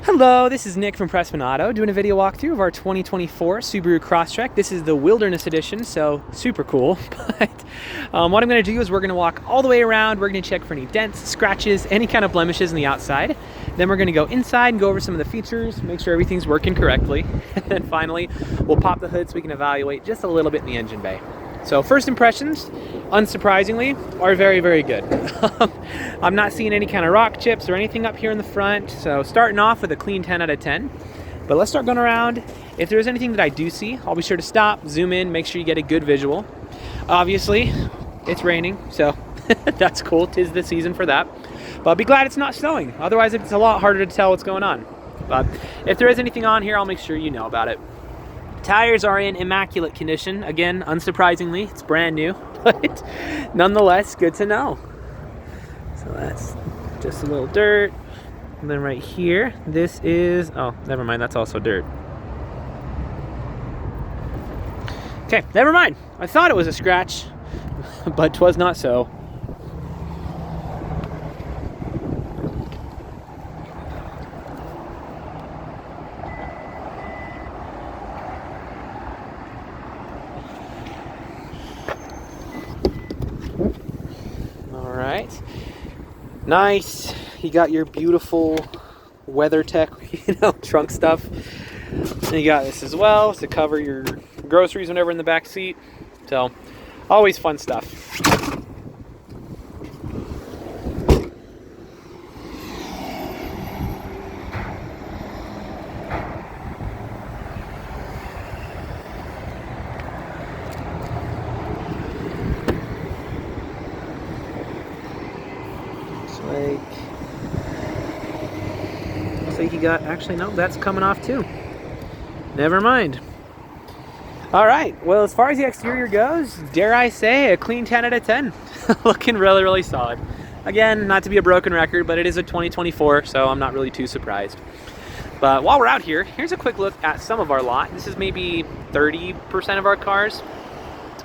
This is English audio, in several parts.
Hello, this is Nick from Prestman Auto doing a video walkthrough of our 2024 Subaru Crosstrek. This is the Wilderness Edition, so super cool. But what I'm going to do is we're going to walk all the way around. We're going to check for any dents, scratches, any kind of blemishes on the outside. Then we're going to go inside and go over some of the features, make sure everything's working correctly. And then finally, we'll pop the hood so we can evaluate just a little bit in the engine bay. So first impressions, unsurprisingly, are very, very good. I'm not seeing any kind of rock chips or anything up here in the front. So starting off with a clean 10 out of 10. But let's start going around. If there's anything that I do see, I'll be sure to stop, zoom in, make sure you get a good visual. Obviously, it's raining, so that's cool. 'Tis the season for that. But I'll be glad it's not snowing. Otherwise, it's a lot harder to tell what's going on. But if there is anything on here, I'll make sure you know about it. Tires are in immaculate condition. Again, unsurprisingly, it's brand new, but nonetheless, good to know. So that's just a little dirt. And then right here, this is, oh, never mind, that's also dirt. Okay, never mind. I thought it was a scratch, but 'twas not so. Alright, nice. You got your beautiful WeatherTech, trunk stuff. And you got this as well to cover your groceries whenever in the back seat. So, always fun stuff. Looks like you got, actually no, that's coming off too. Never mind. All right, well, as far as the exterior goes, dare I say a clean 10 out of 10. Looking really, really solid. Again, not to be a broken record, but it is a 2024, so I'm not really too surprised. But while we're out here, here's a quick look at some of our lot. This is maybe 30% of our cars.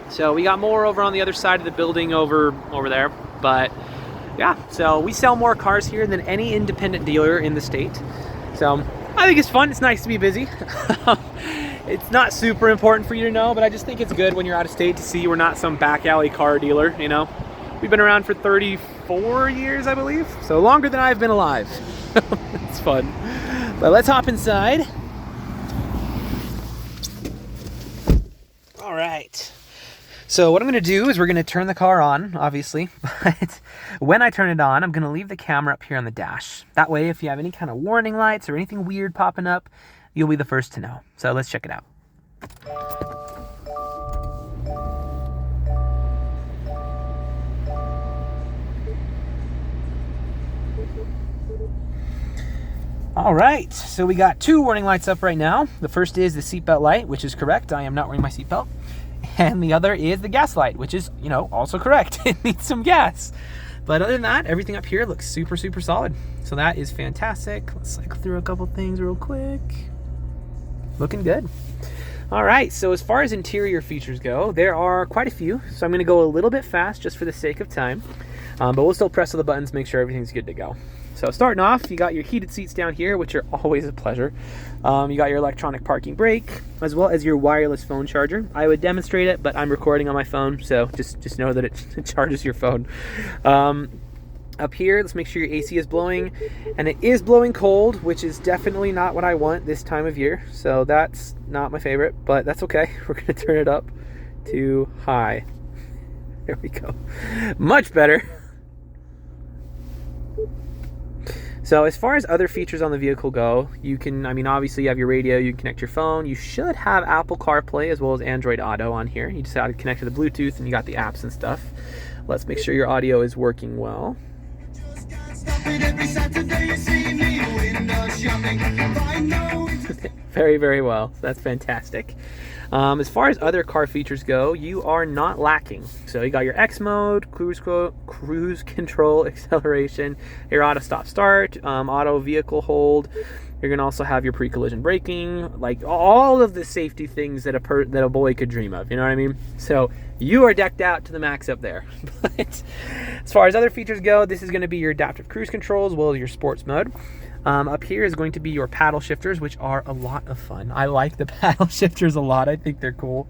So we got more over on the other side of the building over there, but yeah, so we sell more cars here than any independent dealer in the state. So I think it's fun. It's nice to be busy. It's not super important for you to know, but I just think it's good when you're out of state to see we're not some back alley car dealer, We've been around for 34 years, I believe. So longer than I've been alive. It's fun. But let's hop inside. All right. So what I'm going to do is we're going to turn the car on, obviously, but when I turn it on, I'm going to leave the camera up here on the dash. That way, if you have any kind of warning lights or anything weird popping up, you'll be the first to know. So let's check it out. All right, so we got two warning lights up right now. The first is the seatbelt light, which is correct. I am not wearing my seatbelt. And the other is the gas light, which is, also correct. It needs some gas. But other than that, everything up here looks super, super solid. So that is fantastic. Let's cycle through a couple things real quick. Looking good. All right, so as far as interior features go, there are quite a few. So I'm going to go a little bit fast just for the sake of time. But we'll still press all the buttons, make sure everything's good to go. So starting off, you got your heated seats down here, which are always a pleasure. You got your electronic parking brake, as well as your wireless phone charger. I would demonstrate it, but I'm recording on my phone, so just know that it charges your phone. Up here, let's make sure your AC is blowing, and it is blowing cold, which is definitely not what I want this time of year. So that's not my favorite, but that's okay. We're gonna turn it up to high. There we go. Much better. So as far as other features on the vehicle go, you can, obviously you have your radio, you can connect your phone. You should have Apple CarPlay as well as Android Auto on here. You just have to connect to the Bluetooth and you got the apps and stuff. Let's make sure your audio is working well. Very, very well. That's fantastic. As far as other car features go, you are not lacking. So you got your X mode, cruise control, acceleration, your auto stop start, auto vehicle hold. You're gonna also have your pre-collision braking, like all of the safety things that a boy could dream of. You know what I mean? So you are decked out to the max up there. But as far as other features go, this is going to be your adaptive cruise control as well as your sports mode. Up here is going to be your paddle shifters, which are a lot of fun. I like the paddle shifters a lot. I think they're cool.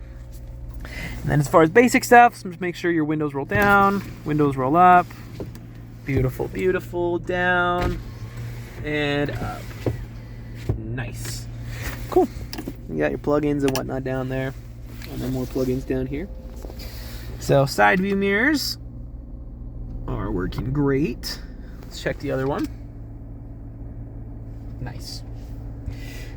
And then as far as basic stuff, just make sure your windows roll down, windows roll up. Beautiful, beautiful. Down and up. Nice. Cool. You got your plugins and whatnot down there. And then more plugins down here. So side view mirrors are working great. Let's check the other one. Nice.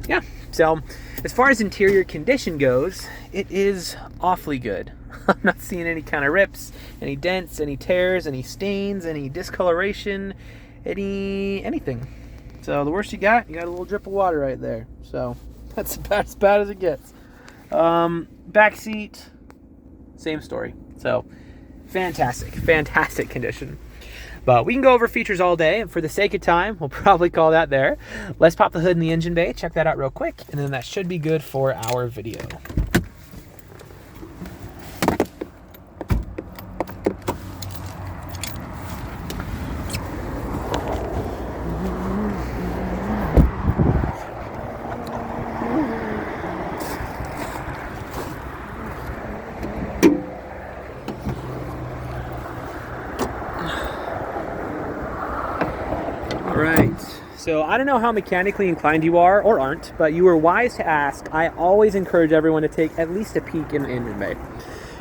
Yeah, so as far as interior condition goes, it is awfully good. I'm not seeing any kind of rips, any dents, any tears, any stains, any discoloration, anything. So the worst you got a little drip of water right there. So that's about as bad as it gets. Back seat, same story. So fantastic, fantastic condition. But we can go over features all day, and for the sake of time, we'll probably call that there. Let's pop the hood in the engine bay, check that out real quick, and then that should be good for our video. Alright, so I don't know how mechanically inclined you are or aren't, but you were wise to ask. I always encourage everyone to take at least a peek in the engine bay.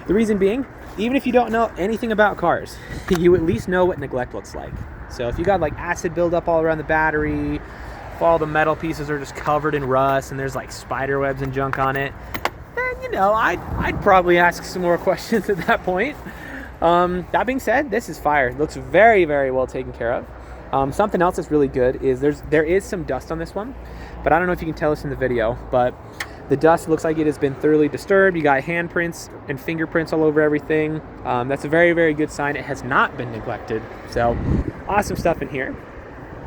The reason being, even if you don't know anything about cars, you at least know what neglect looks like. So if you got like acid buildup all around the battery, if all the metal pieces are just covered in rust and there's like spider webs and junk on it, then, you know, I'd probably ask some more questions at that point. That being said, this is fire. It looks very, very well taken care of. Something else that's really good is there is some dust on this one, but I don't know if you can tell this in the video, but the dust looks like it has been thoroughly disturbed. You got handprints and fingerprints all over everything. That's a very, very good sign. It has not been neglected. So awesome stuff in here.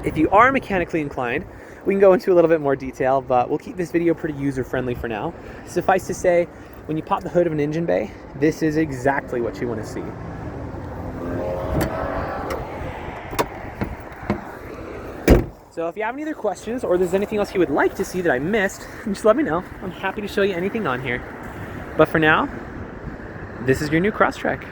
If you are mechanically inclined, we can go into a little bit more detail, but we'll keep this video pretty user-friendly for now. Suffice to say, when you pop the hood of an engine bay, this is exactly what you want to see. So if you have any other questions or there's anything else you would like to see that I missed, just let me know. I'm happy to show you anything on here. But for now, this is your new Crosstrek.